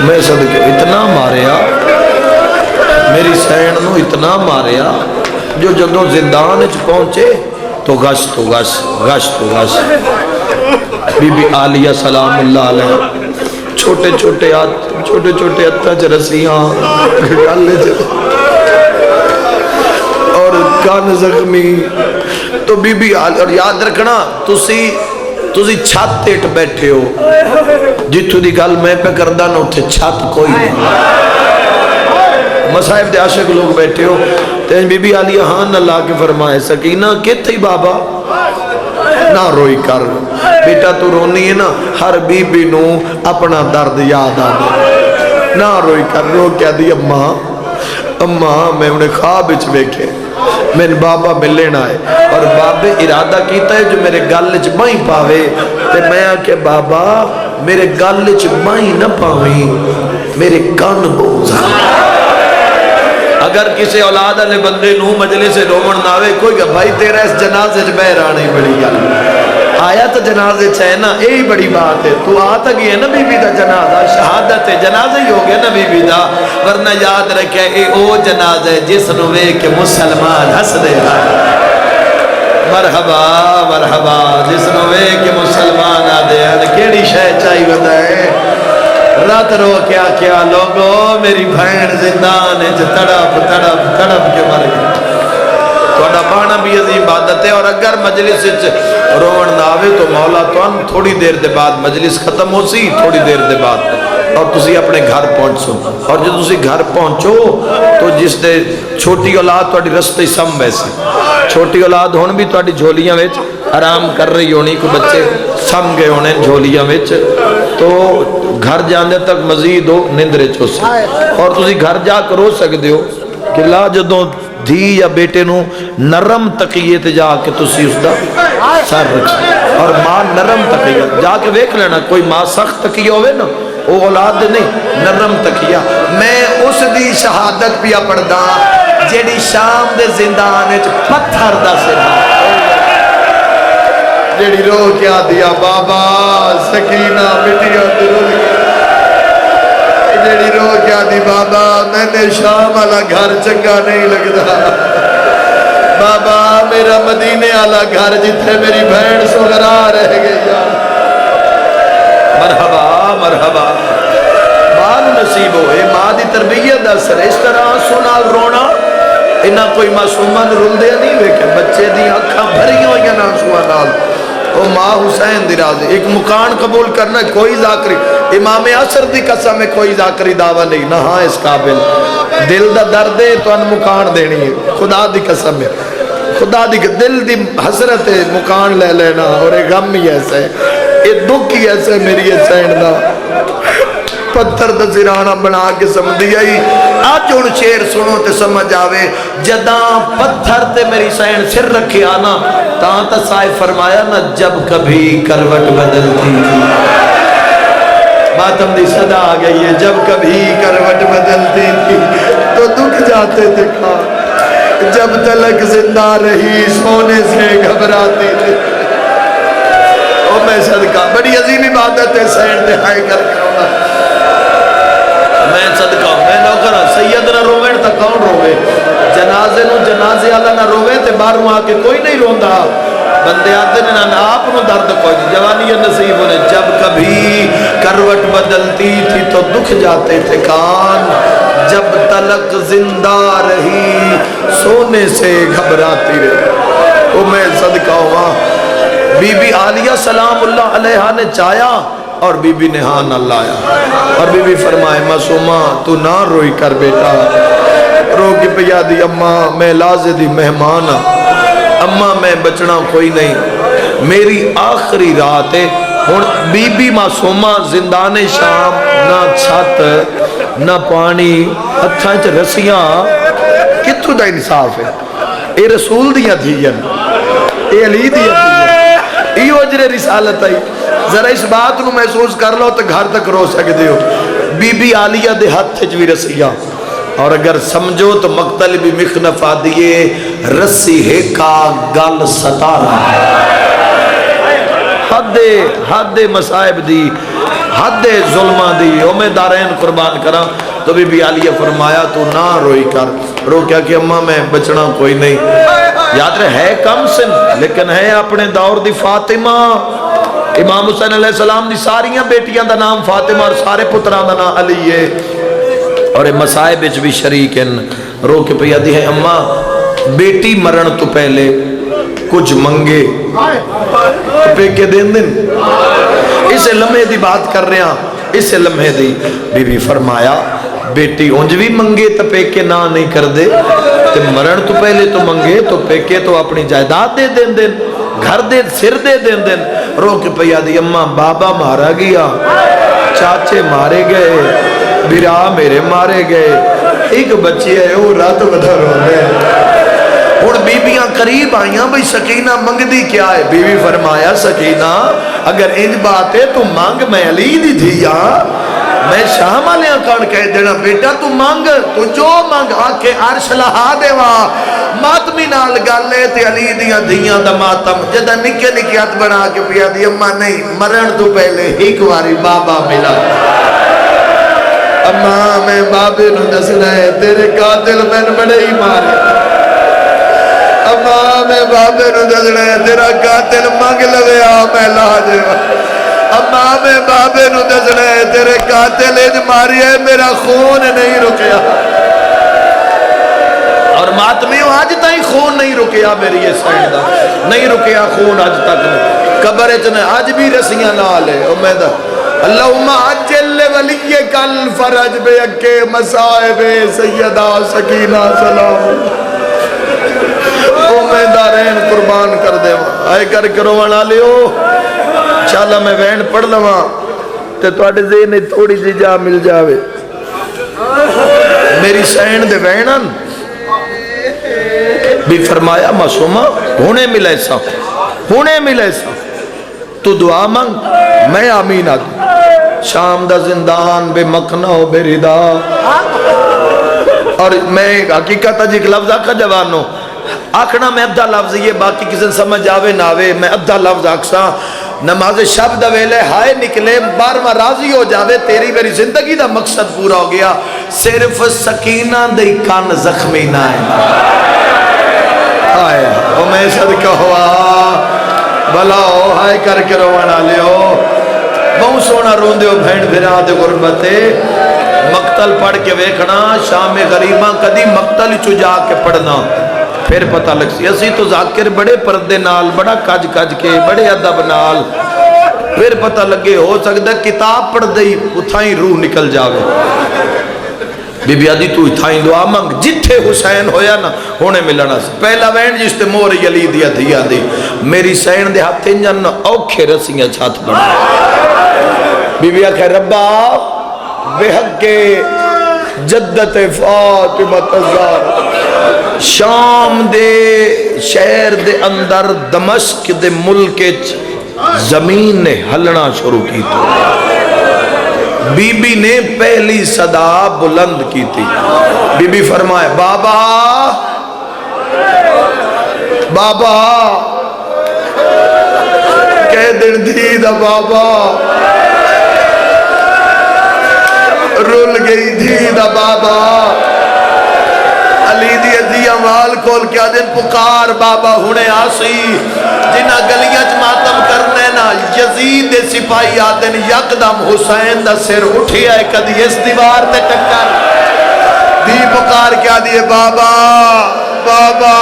میں صدقے اتنا ماریا میری سین نو اتنا ماریا جو جدوں زندان وچ پہنچے تو غش تو غش غش تو غش بی بی عالیہ سلام اللہ علیہ چھوٹے چھوٹے ہاتھاں چ رسیاں گلے چ اور کان زخمی تو بی بی عالیہ اور یاد رکھنا تسی چھت تے بیٹھے ہو جتھوں دی گل میں پہ کردا نا اوتھے چھت کوئی نہیں مصائب دے عاشق لوگ بیٹھے ہو تے بی بی عالیہ ہاں نہ لا کے فرمائے سکینہ کتھے بابا نہ روئی کر بیٹا تو رونی ہے نا ہر بی بی نو اپنا درد یاد آنا نہ روئی کر رو کیا دی اماں میں انہیں خواب اچ بیکھے میں بابا ملین آئے اور بابے ارادہ کیتا ہے جو میرے گلچ مائیں پاوے تے میں کہ بابا میرے گلچ مائیں نہ پاویں میرے کان بوزا اگر کسی اولاد علیہ بندے نو مجلے سے رومن ناوے کوئی کہ بھائی تیرا اس جنازے چ بہر آنے بڑی گل آیا تو جنازے چ ہے نا یہی بڑی بات ہے تو آتا گئی ہے نا بی بی دا جنازہ شہادت ہے جنازہ ہی ہو گیا نا بی بی دا ورنہ یاد رکھے اے او جنازہ ہے جس نو وے کہ مسلمان ہس دے مرحبا مرحبا جس نو وے کہ مسلمان آ دے کیڑی شے چاہی بندہ ہے رات رو کیا لوگو میری بھین زندان ہے تڑپ تڑپ تڑپ کے مر گئی توڑا بانا بھی عظیم عبادت ہے اور اگر مجلس روڑ نہ آوے تو مولا تو ان تھوڑی دیر دے بعد مجلس ختم ہو سی تھوڑی دیر دے بعد اور تسی اپنے گھر پہنچو اور جو تسی گھر پہنچو تو جس دے چھوٹی اولاد توڑی رستے سم ویسے چھوٹی اولاد ہون بھی توڑی جھولیاں ویچ آرام کر رہی ہونی کو بچے سم گئے ہونے جھولیاں ویچ تو گھر جانے تک مزید ہو نندرے چوسے اور تسی گھر جا کرو سکتے ہو کہ لا جدوں دھی یا بیٹے نو نرم تقیے تے جا کے تسی اس دا سر رکھ اور ماں نرم تقیہ جا کے ویکھ لینا کوئی ماں سخت تقیہ ہوئے نا وہ اولاد نہیں نرم تقیہ میں اس دی شہادت پیا پڑھدا جیڑی شام دے زندان وچ پتھر دا سر جیڑی رو کیا دیا بابا سکینہ مٹیا تے رو جیڑی رو کیا دی بابا میں نے شام والا گھر چنگا نہیں لگدا بابا میرا مدینے والا گھر جتھے میری بہن سغرا رہ گئی مرحبا مرحبا ماں نصیب ہوئے ماں دی تربیت اثر اس طرح سنال رونا انہاں کوئی معصومان رول دے نہیں ویکھے بچے دی اکھاں بھری ہوئی نا سوانال او ماں حسین دی راضی ایک مکان قبول کرنا کوئی ذاکری امام عصر دی قسم میں کوئی ذاکری دعویٰ نہیں نہ ہاں اس قابل دل دا درد ہے تو ان مکان دینی ہے خدا دی قسم ہے خدا دی دل دی حسرت ہے مکان لے لینا اور ایک غم ہی ایسا ہے ایک دکھ ہی ایسا ہے میری حسین دا پتھر دا زرانہ بنا کے سمجھ دیا ہی آج ان شیر سنو تے سمجھ آوے جداں پتھر تے میری سین سر رکھے آنا تاں تا سائے فرمایا نا جب کبھی کروٹ بدلتی تھی ماتم دی صدا آ گئی ہے جب کبھی کروٹ بدلتی تھی تو دکھ جاتے تھے کھا جب تلک زندہ رہی سونے سے گھبراتی تھی او میں صدقہ بڑی عظیم عبادت ہے سین دہائی کر کرونا میں صدقہ میں نوکرہ سید نہ روویں تا کون روے جنازے نو جنازے آلہ نہ روویں تے باروں آ کے کوئی نہیں روندہ بندے آتے نے نہ آپ نو درد کوئی نہیں جوانی نصیب ہونے جب کبھی کروٹ بدلتی تھی تو دکھ جاتے تھے کان جب تلک زندہ رہی سونے سے گھبراتی رہی او میں صدقہ ہوا بی بی عالیہ سلام اللہ علیہ نے چاہیا اور بی بی نے ہاں نہ لایا اور بی بی فرمائے معصومہ تو نہ روئی کر بیٹا رو کی پیا دی اماں میں لازے دی مہمان اماں میں بچنا کوئی نہیں میری آخری رات ہے بی بی معصومہ زندان شام نہ چھت نہ پانی ہتھاں چ رسیاں کتھوں دا انصاف ہے اے رسول دیاں تھیاں اے علی دیاں تھیاں ای اجر رسالت آئی ذرا اس بات نو محسوس کر لو تو گھر تک رو سکتے ہو بی بی عالیہ دے ہاتھ بھی رسیاں اور اگر سمجھو تو مقتل بھی مخنفہ دیئے رسی ہے کا گل ستارہ حد مصائب دی حد ظلمہ دی او میں دارین قربان کرا. تو بی بی عالیہ فرمایا تو نہ روئی کر. رو کیا کہ اماں میں بچنا کوئی نہیں. یاد رہے ہے کم سن لیکن ہے اپنے دور دی فاطمہ. امام حسین علیہ السلام دی ساریاں بیٹیاں دا نام فاطمہ اور سارے پتران دا نام علی ہے اور مسائب وچ بھی شریک ہیں. رو کے پہ یادی ہے اماں بیٹی مرن تو پہلے کچھ منگے تو پہ کے دین دن. اس لمحے دی بات کر رہے ہیں. اس لمحے دی بی بی فرمایا بیٹی اونج بھی منگے تو پہ کے نہ نہیں کر دے تے مرن تو پہلے تو منگے تو پہ کے تو اپنی جائیداد دے دین دن گھر دے سر دے دین دن. رو کے پہ یادی اماں بابا مارا گیا چاچے مارے گئے برا میرے مارے گئے ایک بچی ہے وہ رات بدھر ہو گئے. اور بیبیاں قریب آئیاں بھئی سکینہ منگ دی کیا ہے. بی بی فرمایا سکینہ اگر انج بات ہے تو مانگ میں علی دی دھیا میں شام آلیاں کان کہہ دینا بیٹا تو مانگ تو جو مانگ آکے عرش لہا دیوا ماتمی نال گالے تے علی دیاں دھیاں دا ماتم جدہ نکے نکیات بنا کے پیا دی اماں نہیں مرن تو پہلے ایک واری بابا ملا. اماں میں بابے نو دسنا ہے تیرے قاتل میں بڑے ہی مارے. اماں میں بابے نو دسنا ہے تیرا قاتل مانگ لگیا میں لاج. اماں میں بابے نو دسنا ہے تیرے قاتل اج ماری ہے میرا خون نہیں رکیا. اور ماتمیوں آج تائیں خون نہیں رکیا میری یہ سائندہ نہیں رکیا خون آج تک نہیں. قبر اتنے آج بھی رسیاں نال ہے. امیدہ اللہم عجل ولی کل فرج بے اکے مسائب سیدہ سکینہ سلام. امیدارین قربان کر دے آئے کر کرو وانا لیو. انشاءاللہ میں وین پڑھ لواں تے توڑے ذہنی تھوڑی سی جا مل جاوے. میری سین دے وینن بھی فرمایا معصومہ ہونے ملے سا ہونے ملے سا تو دعا مانگ میں آمین آدھوں. شام دا زندان بے مقنع و بے ردا. اور میں حقیقت ہے ایک لفظ آکھا جوانوں آکھنا میں ابدہ لفظ یہ باقی کسی سمجھ آوے ناوے میں ابدہ لفظ آکھسا نماز شب دا ویلے ہائے نکلے بارما راضی ہو جاوے تیری میری زندگی دا مقصد پورا ہو گیا. صرف سکینہ دے کان زخمی نہ ہے. آئے او میں صدقہ ہوا بلاؤ ہائے کر کے روانا لیو. بہت سونا روندے ہو بھین بھیرا دے غربتے مقتل پڑھ کے ویکھنا شام غریباں کدی مقتل چو جا کے پڑھنا پھر پتہ لگ سی. اسی تو ذاکر بڑے پردے نال بڑا کج کج کے بڑے ادب نال پھر پتہ لگے ہو سکتا کتاب پڑھ دئی اتھائیں روح نکل جاوے. بی بی آدھی تو اتھائیں دعا مانگ جتھے حسین ہویا نا ہونے ملنا سی. پہلا وین جس تے موری علی دیا دیا دی میری سین دے ہاتھ انجن اوکھے رسیاں چھات بنا. بی بی آکھے ربا بے حق کے جدت فاطمہ الزہرا شام دے شہر دے اندر دمشق دے ملک زمین نے ہلنا شروع کی تھی. بی بی نے پہلی صدا بلند کی تھی. بی بی فرمائے بابا بابا کہہ دن تھی دا بابا رول گئی تھی دا بابا. علی دی ادھی امال کھول کیا دن پکار بابا ہونے آسی جنہ گلیاں ماتم کرنے نا یزید دے سپاہی آدن یکدم حسین دا سر اٹھی آئے کدی اس دیوار تے ٹکر دی پکار کیا دیئے بابا بابا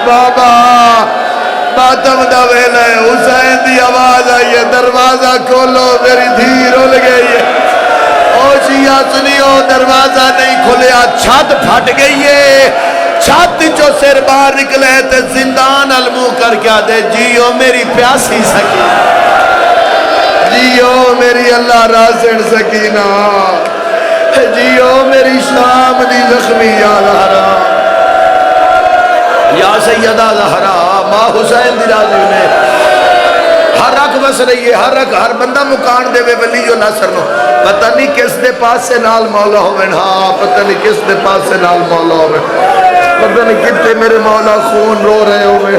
بابا ماتم دا ویلے حسین دی آواز آئیے دروازہ کھولو میری دھی رول گئی ہے. اوشیہ سنیو دروازہ نہیں کھلیا چھت پھٹ گئی ہے. چھت جو سر باہر نکلے تے زندان علمو کر کیا دے جیو میری پیاسی سکینہ جیو میری اللہ راسن سکینہ جیو میری شام دی زخمی یا زہرا یا سیدہ زہرا ماں حسین دی راضی نے ہر رکھ بس رہی ہے ہر رکھ ہر بندہ مکان دے وے ولی جو ناصر نو پتہ نہیں کس دے پاس سے نال مولا ہوئن ہاں پتہ نہیں کس دے پاس سے نال مولا ہوئن پتہ نہیں کتے میرے مولا خون رو رہے ہوئے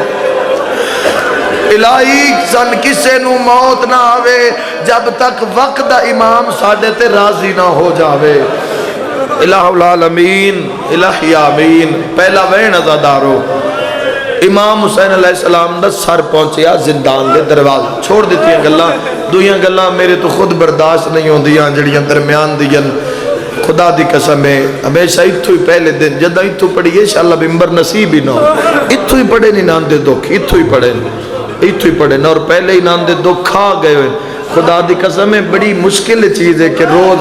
الہی سن کسے نو موت نہ آوے جب تک وقت دا امام ساڈے تے راضی نہ ہو جاوے۔ الہ العالمین الہی آمین۔ پہلا وین عزادارو، امام حسین علیہ السلام دا سر پہنچیا زندان دے دروازے، چھوڑ دیتی ہیں گلاں، دویاں گلاں میرے تو خود برداشت نہیں ہوں دیاں جڑیاں درمیان دیاں، خدا دی قسم ہے ہمیشہ اتھو ہی پہلے دن جدہ اتھو پڑھیے انشاءاللہ بمبر نصیب ہی نہ ہو، اتھو ہی پڑھے نہیں ناندے دکھ، اتھو ہی پڑھے نا، اور پہلے ہی ناندے دکھ کھا گئے ہوئے۔ خدا دی قسم ہے بڑی مشکل چیز ہے کہ روز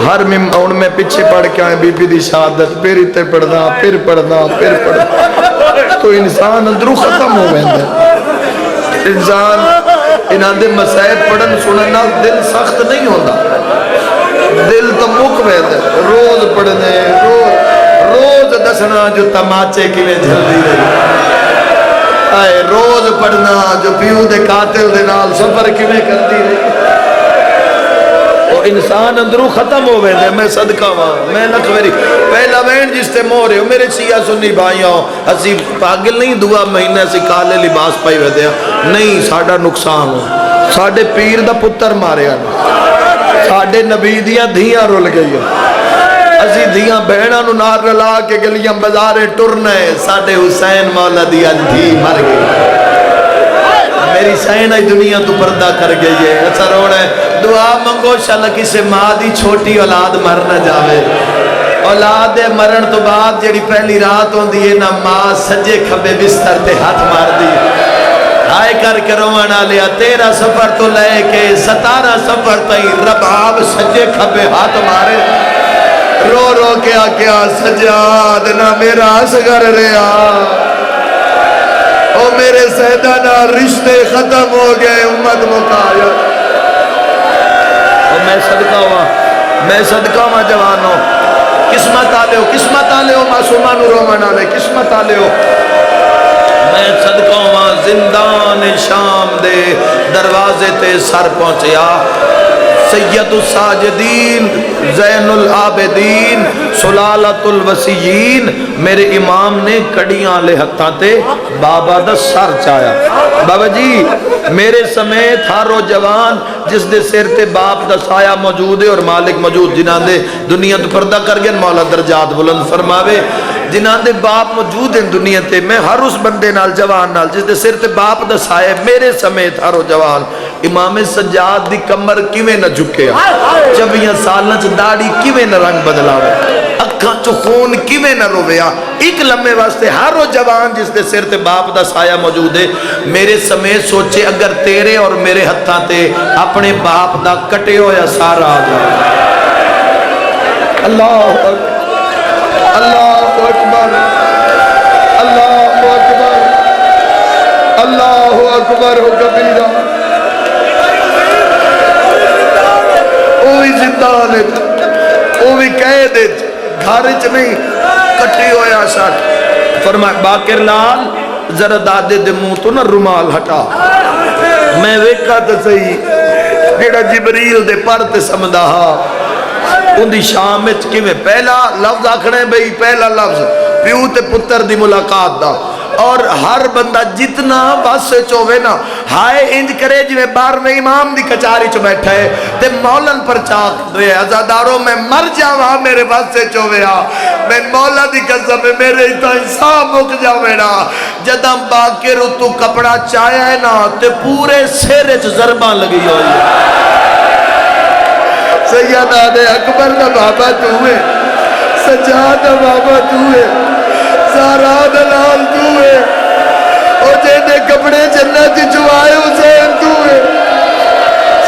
ہر ان میں پیچھے پڑھ کے آئیں بی بی دی شہادت، پھر اتے پڑھنا پھر پڑھنا پھر پڑھنا، تو انسان اندروں ختم ہو گئے ہیں۔ انسان انہاں دے مسائل پڑھن سننا دل سخت نہیں ہوتا، دل تو مک ویدے روز پڑھنے روز دسنا جو تماچے کیویں جھلدی رہی، آئے روز پڑھنا جو پیو دے قاتل دے نال سفر کیویں کرتی رہی، وہ انسان اندروں ختم ہو ویندے۔ میں صدقہ ہاں میں لکھ ویری پہلا وین جس تے مورے ہو میرے شیعہ سنی بھائیاں، اسی پاگل نہیں دعا مہینے اسی کالے لباس پائی ویندے نہیں، ساڈا نقصان ہو، ساڈے پیر دا پتر ماریا، ساڈے نبی دیاں دھیاں رول گئی، اسی دھیاں بہناں نو نار رلا کے گلیاں بازارے ٹرنے، ساڈے حسین مولا دی اج دھی مر گئی، میری سین آئی دنیا تو پردہ کر گئی ہے۔ اچھا روڑا ہے دعا منگو شاءاللہ کسے ماں دی چھوٹی اولاد مر نہ جاوے، اولاد مرن تو بعد جڑی پہلی رات ہوں دیئے نہ ماں سجے کھبے بستر تے ہاتھ مار دی، آئے کر کے روانہ لیا 13 سفر تو لے کے 17 سفر تئی رباب سجے کھبے ہاتھ مارے، رو رو کیا کیا سجاد نہ میرا اصغر رہا، او میرے سیدانہ رشتے ختم ہو گئے امت مقایا۔ او میں صدقہ ہوا جوانوں، قسمت آلے ہو معصومان رومان آلے قسمت آلے ہو، میں صدقہ ہوا زندان شام دے دروازے تے سر پہنچیا، سید الساجدین زین العابدین سلالت الوسیین میرے امام نے کڑیاں لے ہتھاں تے بابا دا سر چایا۔ بابا جی میرے سمیت ہارو جوان جس دے سر تے باپ دا سایہ موجود ہے اور مالک موجود، جنہاں دے دنیا تو پردہ کر گئے مولا درجات بلند فرماوے، جنہاں دے باپ موجود ہیں دنیا تے، میں ہر اس بندے نال جوان نال جس دے سر تے باپ دا سایہ میرے سمیت ہارو جوان، امام سجاد دی کمر کیویں نہ جھکے، 24 سالہ چ داڑھی کیویں نہ رنگ بدلاوے، اکھاں چ خون کیویں نہ رویا، ایک لمحے واسطے ہر وہ جوان جس دے سر تے باپ دا سایہ موجود ہے میرے سمیت سوچے اگر تیرے اور میرے ہتھاں تے اپنے باپ دا کٹے ہویا سارا آ جائے۔ اللہ اکبر اللہ اکبر اللہ اکبر اللہ اکبر ہو کبیرہ، اوہی زندان ہے اوہی قید ہے، گھر چ نہیں کٹی ہویا سٹ۔ فرمائے باقر لال ذرا دادے دے منہ تو نہ رومال ہٹا، میں ویکھا تے صحیح جیڑا جبریل دے پر تے سمدا ان دی شام وچ کیویں پہلا لفظ آکھنے بھئی پہلا لفظ پیو تے پتر دی ملاقات دا، اور ہر بندہ جتنا بس سے چووے نا ہائے انج کرے جویں 12ویں امام دی کچاری چ بیٹھا ہے تے مولن پر چاک رہے عزاداروں میں مر جاواں میرے بس سے چووے آ، میں مولا دی قسم ہے میرے تا انسان مک جاوے نا، جداں باقر تو کپڑا چایا ہے نا تے پورے سر وچ ضرباں لگی ہوئی ہے۔ سیدہ دے اکبر دا بابا تو ہے، سجاد دا بابا تو ہے، سارا دلال تو ہے، اور جے دے کپڑے جنت چوائے حسین تو ہے۔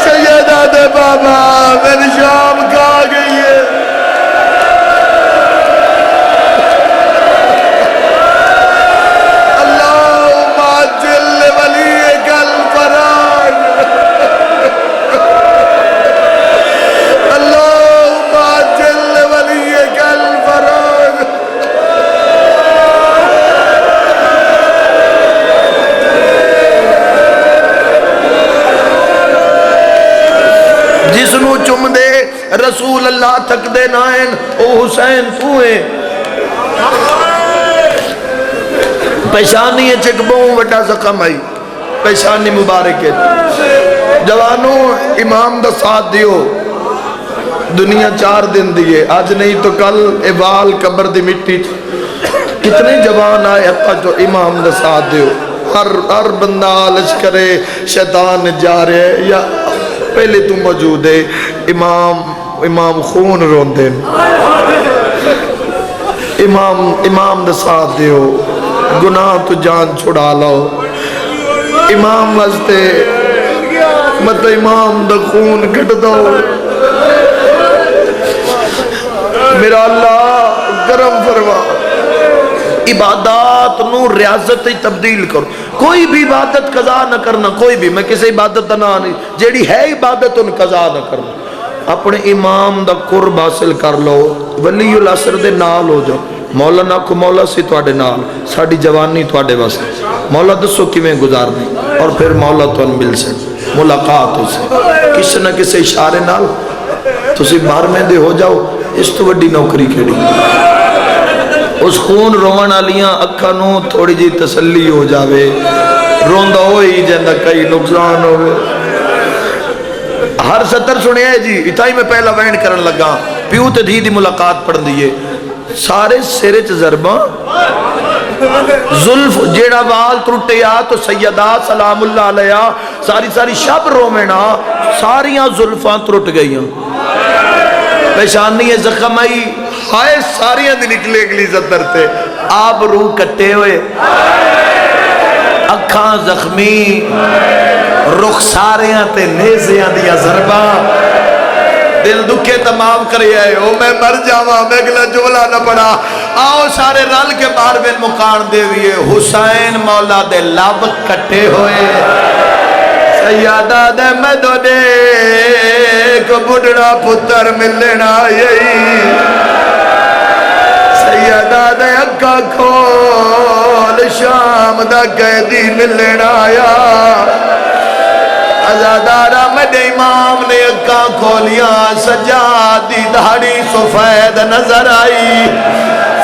سیدہ دے بابا میری شام کھا گئی ہے، اللہم عجل ولیک الفراج، اللہم عجل ولیک الفراج۔ جس نو چم دے رسول اللہ تک دے نائن او حسین تو ہے، پیشانی چکبوں وڈا زخم آئی، پیشانی مبارک ہے جوانوں امام دا ساتھ دیو دنیا 4 دن دیے آج نہیں تو کل وال قبر دی مٹی کتنے جوان آئے حتیٰ جو امام دا ساتھ دیو ہر بندہ آلش کرے شیطان جا رہے یا پہلے تو موجود ہے امام خون رون دے امام دا ساتھ دیو گناہ تو جان چھڑا لو امام واسطے مطلب امام دا خون کٹ دو میرا اللہ کرم فرما عبادات نو ریاضت تبدیل کرو کوئی بھی عبادت قضا نہ کرنا کوئی بھی میں کسی عبادت نہ نہیں جیڑی ہے عبادت ان قضا نہ کرنا اپنے امام دا قرب حاصل کر لو ولی العصر دے نال ہو جاؤ مولا نہ کو مولا سی تواڈے نال ساڈی جوانی تواڈے واسطے مولا دسو کیویں گزارنی اور پھر مولا تون مل سے ملاقات ہو سے کسی نہ کسی اشارے نال تسی باہر میں دے ہو جاؤ اس تو وڈی نوکری کیڑی اس خون روان والیاں اکھاں نو تھوڑی جی تسلی ہو جاوے روندا ہوئی جیندا کئی نقصان ہوے ہر سطر سنیا ہے جی اتائی میں پہلا وینڈ کرن لگا پیو تے دھی دی ملاقات پڑھ دیئے سارے سرے چ ضرباں زلف جیڑا وال ترٹیا تو سیدہ سلام اللہ علیہ ساری شب رومنا ساریاں زلفاں ترٹ گئیاں پیشانی زخم آئی ہائے ساریاں دی نکلے اگلی زدر تے آپ روح کٹے ہوئے اکھاں زخمی رخ ساریاں تے نیزیاں دیا ضرباں دل دکھے تمام کرے آئے او میں مر جاواں میں اگلا جملہ نہ پڑا آؤ سارے رل کے بار بن مکان دے ہوئے حسین مولا دے لب کٹے ہوئے سیادہ دے مدو دے کو بڑھڑا پتر ملنا یہی سیادہ دے اکا کھول شام دا قیدی ملنا یا ازادارہ مدے امام نے اکا کھولیاں سجاد دی دھاڑی سفید نظر آئی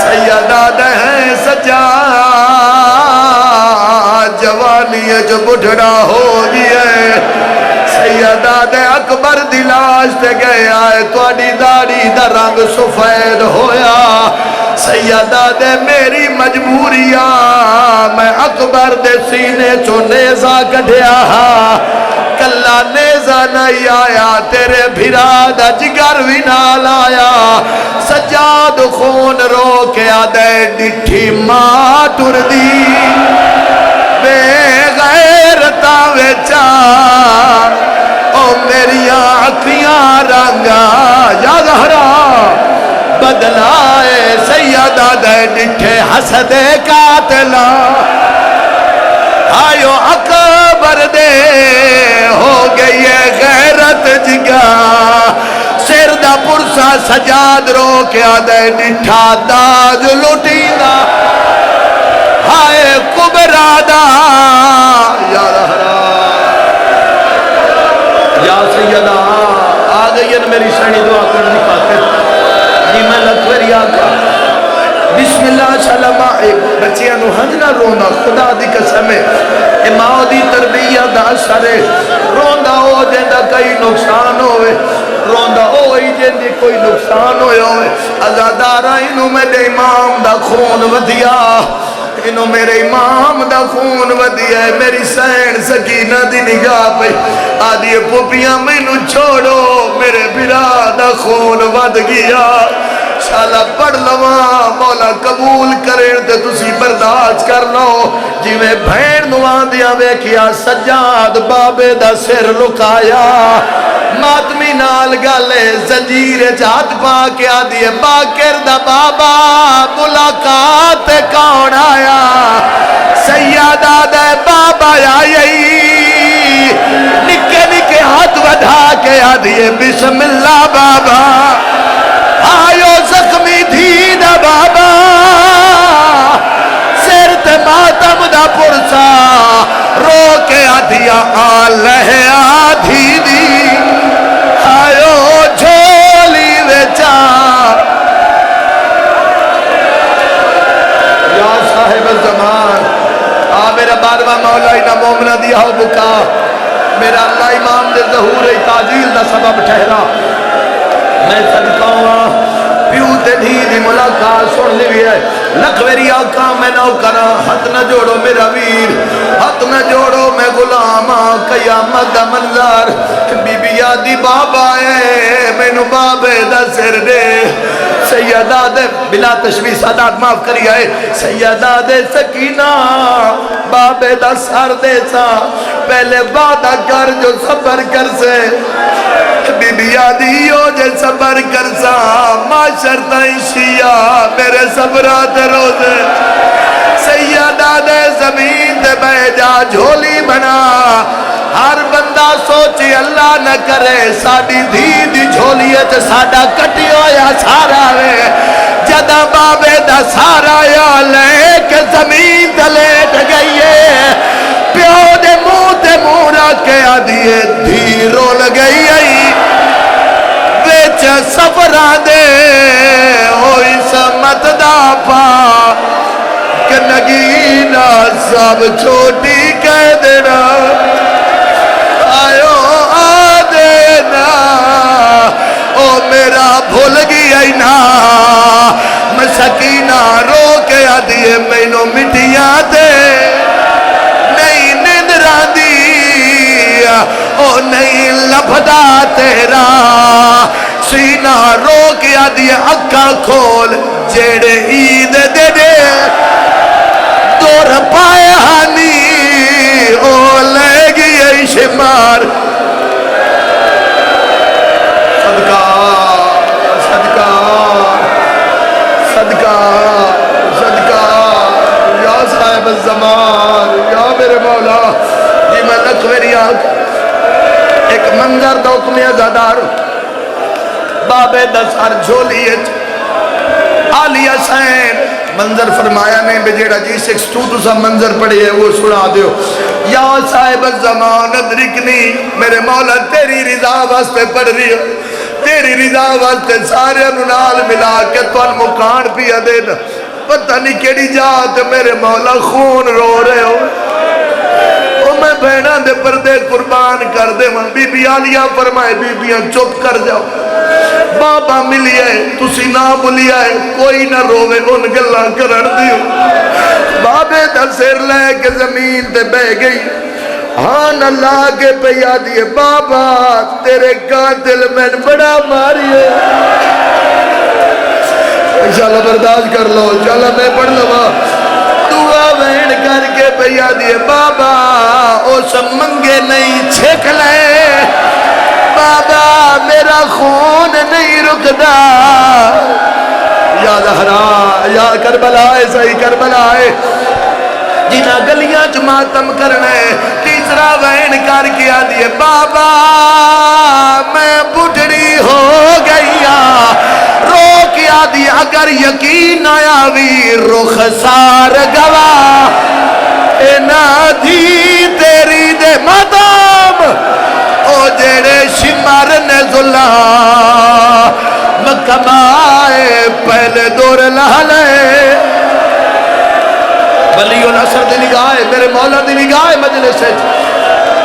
سیادہ دے ہیں سجاد جوانی جو بڑھڑا ہو گیا سیدہ دے اکبر دلاش تے گئے آئے توڑی داڑی دا رنگ سفید ہویا سیدہ دے میری مجبوریا میں اکبر دے سینے چو نیزہ کڑھیا کلا نیزہ نہیں آیا تیرے بھرا دا جگر بھی نال آیا سجاد خون رو کے آدھے ڈٹھی ماں ٹر دی بے غیرتا ویچا او میری آنکھیاں رنگا یا زہرا بدلائے سیدہ دے ڈٹھے حسد قاتلہ آئیو اکبر دے ہو گئی غیرت جگا سر دا پرسا سجاد رو کے آدھے ڈٹھا داج لٹینا ہائے کبرا دا یا رہرا یا سیدہ آگئی ہے میری سنی دعا کرنی خاطر جی میں لکھوری آگا بسم اللہ شلمہ ایک بچیاں نو ہنجنا رونا خدا دی قسم ہے اے ماں دی تربیہ دا سرے روندا ہو جیندہ کئی نقصان ہوئے روندا ہوئی جیندی کوئی نقصان ہوئے ازادارہ انہوں میرے امام دا خون ودیا انہوں میرے امام دا خون ودیا ہے میری سین سکینہ دی نگاہ پہ آدھی پوپیاں میں نو چھوڑو میرے بھرا دا خون ود گیا شالا پڑھ لواں مولا قبول کریں تے تسی برداشت کر لو جی میں بھین نوان دیا بے کیا سجاد بابے دا سر لکایا ماتمی نال گالے زنجیر جات پا کے آدھیے باکر دا بابا ملاقات کون آیا سیادہ دے بابا آئی نکے نکے ہاتھ ودھا کے آدھیے بسم اللہ بابا آئیو زخمی تھی دا بابا سر تے ماتم دا پرسا رو کے آدھیا آلہ آدھی دی آئیو جھولی ویچا یا صاحب الزمان میرا بارواں مولا انہا مومنہ دیا ہو سن لی ہے لکھ میری آقا میں نوکرا ہاتھ نہ جوڑو میرا ویر ہاتھ نہ جوڑو میں غلام قیامت دا منظر بی بی آدی بابا ہے مینو بابے دا سر دے سیدہ دے بلا تشبیہ سادات معاف کری آئے سیدہ دے سکینہ بابے دا سر دے سا پہلے وعدہ کر جو صبر کر سے بی بی آدھی ہو جے صبر کر سا معاشر تائیں شیعہ میرے صبرات روزے سیدہ دے زمین دے بے جا جھولی بنا ہر بندہ سوچے اللہ نہ کرے ساڑی دھی دی جھولی ہے ساڑا کٹی ہویا سارا وے جدہ بابے دا سارا یا لے کے زمین دلیٹ گئی ہے پیو دے مورا کے آدھیے دھیرو لگئی آئی بیچ سفرہ دے ہوئی سمت دا پا کہ نگینہ سب چھوٹی کہہ دینا آئیو آدینا او میرا بھول گئی اینا میں سکینہ رو کے آدھیے مینو مٹیاں دے نہیں نندرہ دی او نہیں لبھدا تیرا سینہ رو کے آدھیے اکھا کھول جیڑے عید دے دے دور پائے ہانی او لے گئی شمار صدقہ صدقہ صدقہ صدقہ یا صاحب الزمان یا میرے مولا جی میں لکھ میری آنکھ ایک منظر دا حکمی ازادار بابے دسار جھولیت آلی حسین منظر فرمایا نے بجیڑا جی 6-2 تو سا منظر پڑی ہے وہ سنا دیو یا صاحب الزمان ادرکنی میرے مولا تیری رضا واسطے پڑھ رہی ہے تیری رضا واسطے سارے انہال ملا کے تو مکان پیا دینا پتہ نہیں کیڑی جات میرے مولا خون رو رہے ہو او میں بہنہ دے پردے قربان کر دے من بی بی آلیہ فرمائے بی بیاں چپ کر جاؤ بابا ملی ہے تسی نہ بلی ہے کوئی نہ روے ان گلہ کرن دیو بابے دا سر لے کے زمین تے بہ گئی ہاں اللہ کے پیا دیے بابا تیرے قاتل میں بڑا ماری ہے انشاءاللہ برداشت کر لو انشاءاللہ میں پڑھ لوا دعا وین کر کے پیا دیے بابا اس منگے نہیں چھک لے بابا میرا خون نہیں رکدا یا زہرا یا کربلا ہے صحیح کربلا ہے جنہ گلیاں جماعتم کرنے تیسرا وین کر کے آدھیے بابا میں بڑھڑی ہو گئیا رو کے آدھی اگر یقین آیا وی رخسار گوا اینا دی تیری دے مدام او جڑے شمار نے ظلہ مکمائے پہلے دور لہلے ولی العصر دی نگاہ میرے مولا دی نگاہ مجلس ہے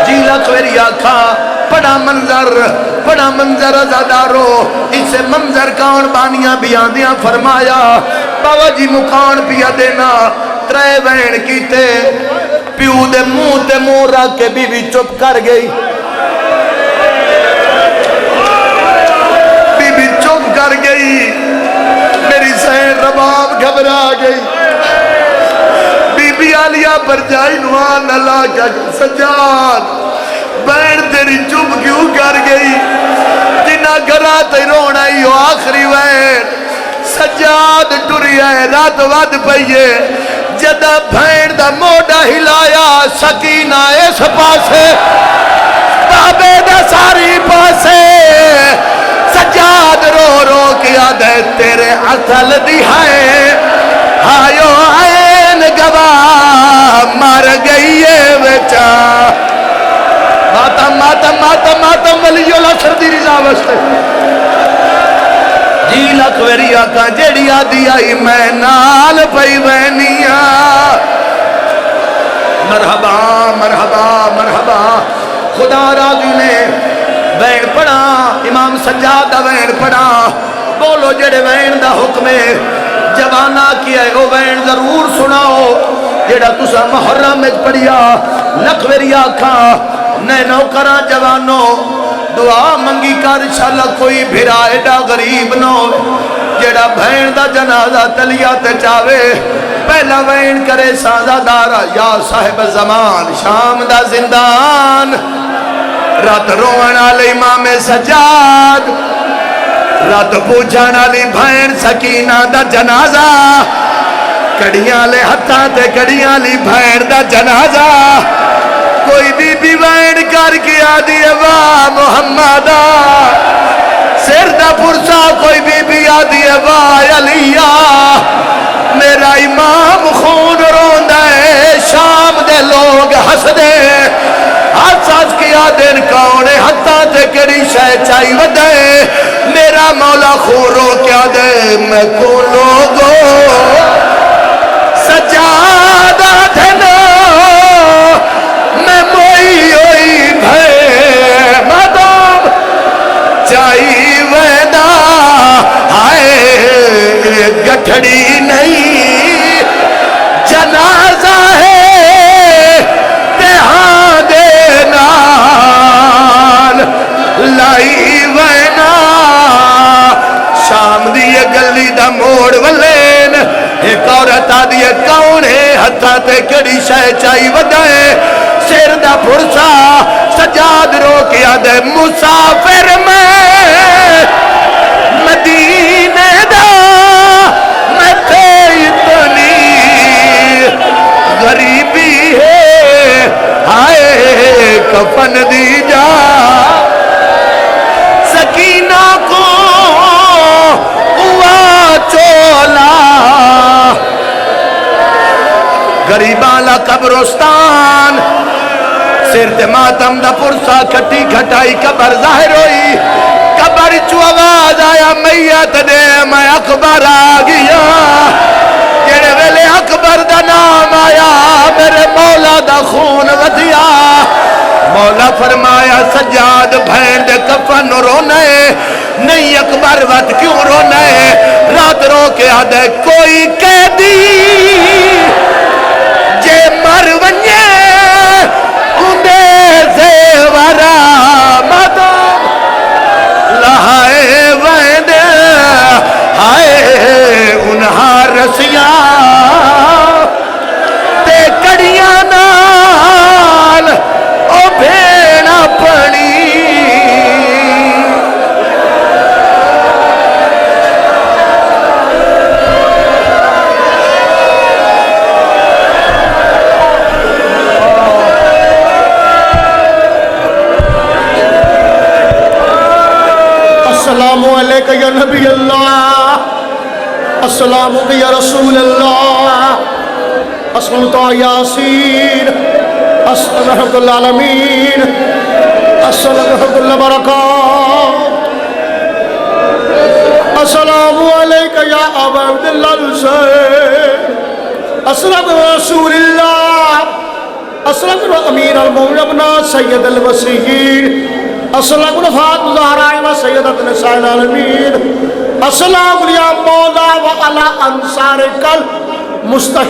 جی لکھ میری آنکھا بڑا منظر ازادارو اسے منظر کان بانیاں بیاندیاں فرمایا بابا جی مکان پیا دینا ترے وین کیتے پیو دے منہ تے منہ رکھ کے بی بی چپ کر گئی بی بی چپ کر گئی میری سہن رباب گھبرا گئی بی بی آلیہ پر جائی نوان اللہ کا سجاد بین تیری چپ کیوں کر گئی جنہ گھرا تے رونا ہی ہو آخری وین سجاد ٹوری ہے رات ود پئیے جدہ بھین دا موڑا ہلایا سکینہ اس پاسے بابے دا ساری پاسے سجاد رو رو کیا دے تیرے اصل دہائے آئیو عین گواہ مر گئی ہے بچا ماتم ولی العصر دی رضا وستے جی لکھ ویری آقا جیڑی آدھی آئی میں نال پئی وینیا مرحبا مرحبا مرحبا خدا راضی نے وین پڑھا امام سجاد دا وین پڑھا بولو جڑے وین دا حکم ہے جوانا کیا ہے او وین ضرور سناؤ جیڑا تسا محرم میں پڑھیا لکھویری آکھا نینو کرا جوانو دعا منگی کر انشاءاللہ کوئی بھرا ایڈا غریب نہ ہو جیڑا بھین دا جنازہ تلیا تے چاوے پہلا وین کرے سازہ دارا یا صاحب زمان شام دا زندان رات روان علی امام سجاد رات پوچھان علی بھین سکینہ دا جنازہ کڑیاں لے ہتھاں تے کڑیاں لی بھین دا جنازہ کوئی بی بی وین کر کے آدھی واہ محمدہ سر دا پرسا کوئی بی بی آدھی واہ علیہ میرا امام خون روندہ ہے شام دے لوگ ہس دے حساس کیا دن کونے ہتھا تے کڑی شے چاہی ودے میرا مولا خون رو کیا دے میں کون لوگو سجادہ دھنا میں موئی ہوئی بھے مدام چاہی ویدہ آئے گٹھڑی نہیں جنازہ ہے تہاں دے نال لائی وینا شام دیئے گلی دا موڑ والین ایک عورت آدھیے کون ہے ہتھا تے کڑی شے چاہی ودائے سر دا پرسا سجاد رو کیا دے مسافر میں مدینے دا میں تے اتنی غریبی ہے آئے کفن دی جا سکینہ کو ہوا چولا غریباں قبرستان سر تے ماتم دا پرسا کھٹی کھٹائی قبر ظاہر ہوئی قبر چو آواز آیا میت دے میں اکبر آ گیا جڑے ویلے اکبر دا نام آیا میرے مولا دا خون ودیا مولا فرمایا سجاد بھین دے کفن رونے نہیں اکبر ود کیوں رونے رات رو کے آدھے کوئی قیدی جے مر ونجے اندے زیورا مدام لہائے ویندے آئے انہا رسیاں تے کڑیاں نال او بھیڑا پڑی السلام علیکہ یا نبی اللہ السلام علیکہ یا رسول اللہ اسمتا یاسین السلام علیکہ العالمین السلام علیکہ اللہ برکات السلام علیکہ یا ابا عبداللہ الحسین السلام علیکہ رسول اللہ السلام علیکہ امیر المومن سید الوسیین السلام علیکم فاطمہ الزہراء و سیدۃ نساء العالمین السلام علیکم مولا و علی انصارک المستقیم